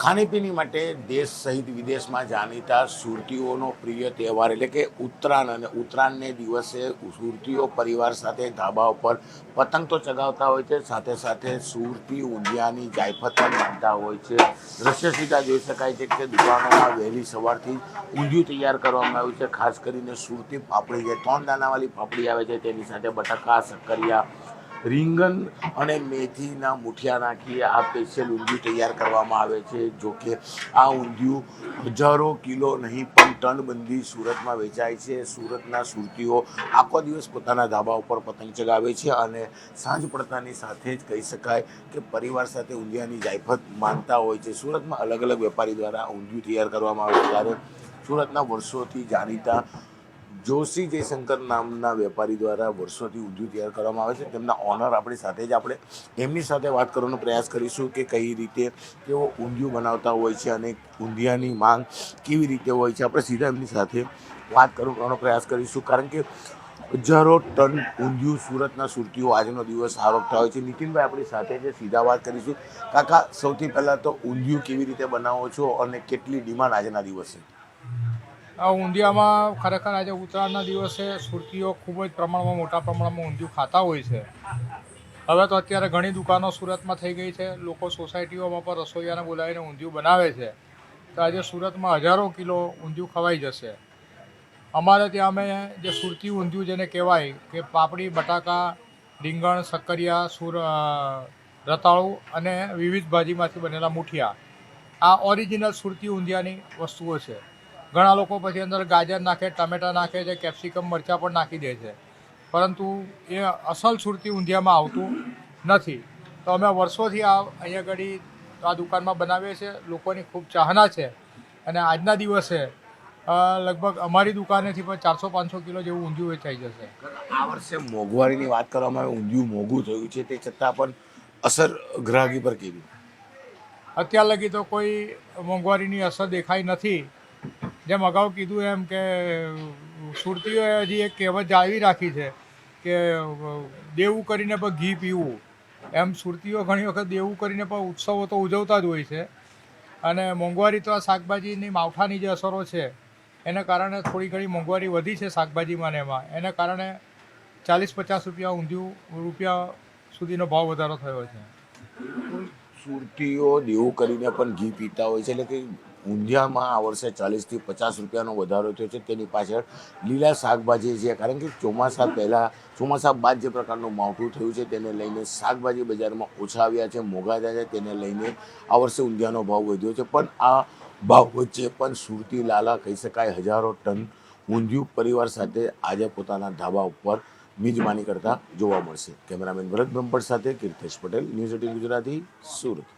ખાણીપીણી માટે દેશ સહિત વિદેશમાં જાણીતા સુરતીઓનો પ્રિય તહેવાર એટલે કે ઉત્તરાયણ, અને ઉત્તરાયણને દિવસે સુરતીઓ પરિવાર સાથે ધાબા ઉપર પતંગ તો ચગાવતા હોય છે, સાથે સાથે સુરતી ઊંધિયાની જાયફત પણ માનતા હોય છે. દ્રશ્ય સીધા જોઈ શકાય છે કે દુકાનોમાં વહેલી સવારથી ઊંધિયું તૈયાર કરવામાં આવ્યું છે. ખાસ કરીને સુરતી ફાફડી, જે 3 દાનાવાળી ફાફડી આવે છે, તેની સાથે બટાકા, શક્કરિયા, રીંગણ અને મેથીના મુઠિયા નાખી આ સ્પેશિયલ ઊંધિયું તૈયાર કરવામાં આવે છે. જો કે આ ઊંધિયું હજારો કિલો નહીં પણ ટનબંધી સુરતમાં વેચાય છે. સુરતના સુરતીઓ આખો દિવસ પોતાના ધાબા ઉપર પતંગ ચગાવે છે અને સાંજ પડતાની સાથે જ કહી શકાય કે પરિવાર સાથે ઊંધિયાની જાયફત માનતા હોય છે. સુરતમાં અલગ અલગ વેપારી દ્વારા ઊંધિયું તૈયાર કરવામાં આવે છે, ત્યારે સુરતના વર્ષોથી જાણીતા જોશી જયશંકર નામના વેપારી દ્વારા વર્ષોથી ઊંધિયું તૈયાર કરવામાં આવે છે. તેમના ઓનર આપણી સાથે જ, આપણે એમની સાથે વાત કરવાનો પ્રયાસ કરીશું કે કઈ રીતે તેઓ ઊંધિયું બનાવતા હોય છે અને ઊંધિયાની માંગ કેવી રીતે હોય છે. આપણે સીધા એમની સાથે વાત કરવાનો પ્રયાસ કરીશું, કારણ કે હજારો ટન ઊંધિયું સુરતના સુરતીઓ આજનો દિવસ આવકતા હોય છે. નીતિનભાઈ આપણી સાથે છે, સીધા વાત કરીશું. કાકા, સૌથી પહેલાં તો ઊંધિયું કેવી રીતે બનાવો છો અને કેટલી ડિમાન્ડ આજના દિવસે? આ ઊંધિયામાં ખરેખર આજે ઉત્તરાયણના દિવસે સુરતીઓ ખૂબ જ પ્રમાણમાં, મોટા પ્રમાણમાં ઊંધિયું ખાતા હોય છે. હવે તો અત્યારે ઘણી દુકાનો સુરતમાં થઈ ગઈ છે. લોકો સોસાયટીઓમાં પણ રસોઈયાને બોલાવીને ઊંધિયું બનાવે છે. તો આજે સુરતમાં હજારો કિલો ઊંધિયું ખવાઈ જશે. અમારે ત્યાં અમે જે સુરતી ઊંધિયું જેને કહેવાય કે પાપડી, બટાકા, રીંગણ, શક્કરિયા, રતાળું અને વિવિધ ભાજીમાંથી બનેલા મુઠિયા, આ ઓરિજિનલ સુરતી ઊંધિયાની વસ્તુઓ છે. ઘણા લોકો પછી અંદર ગાજર નાખે, ટામેટાં નાખે છે, કેપ્સિકમ, મરચાં પણ નાખી દે છે, પરંતુ એ અસલ સુરતી ઊંધિયામાં આવતું નથી. તો અમે વર્ષોથી અહીંયા આગળ આ દુકાનમાં બનાવીએ છીએ. લોકોની ખૂબ ચાહના છે અને આજના દિવસે લગભગ અમારી દુકાનેથી પણ 400-500 કિલો જેવું ઊંધિયું વેચાઈ જશે. આ વર્ષે મોંઘવારીની વાત કરવામાં આવે, ઊંધિયું મોંઘું થયું છે, તે છતાં પણ અસર ગ્રાહકી પર કેવી? અત્યાર લગી તો કોઈ મોંઘવારીની અસર દેખાઈ નથી. જેમ અગાઉ કીધું એમ કે સુરતીઓએ હજી એક કહેવત જાળવી રાખી છે કે દેવું કરીને પણ ઘી પીવું. એમ સુરતીઓ ઘણી વખત દેવું કરીને પણ ઉત્સવો તો ઉજવતા જ હોય છે. અને મોંઘવારી તો આ શાકભાજીની, માવઠાની જે અસરો છે એને કારણે થોડી ઘણી મોંઘવારી વધી છે શાકભાજીમાં ને એમાં. એને કારણે 40-50 રૂપિયા સુધીનો ભાવ વધારો થયો છે. સુરતીઓ દેવું કરીને પણ ઘી પીતા હોય છે, એટલે કે ઊંધિયામાં આ વર્ષે 40થી 50 રૂપિયાનો વધારો થયો છે. તેની પાછળ લીલા શાકભાજી છે, કારણ કે ચોમાસા બાદ જે પ્રકારનું માવઠું થયું છે તેને લઈને શાકભાજી બજારમાં ઓછા આવ્યા છે, મોંઘા થયા છે. તેને લઈને આ વર્ષે ઊંધિયાનો ભાવ વધ્યો છે. પણ આ ભાવ વચ્ચે પણ સુરતી લાલા કહી શકાય હજારો ટન ઊંધિયું પરિવાર સાથે આજે પોતાના ધાબા ઉપર મિજબાની કરતા જોવા મળશે. કેમેરામેન ભરત બ્રહ્મભટ્ટ સાથે કીર્તેશ પટેલ, ન્યૂઝ 18 ગુજરાતી, સુરત.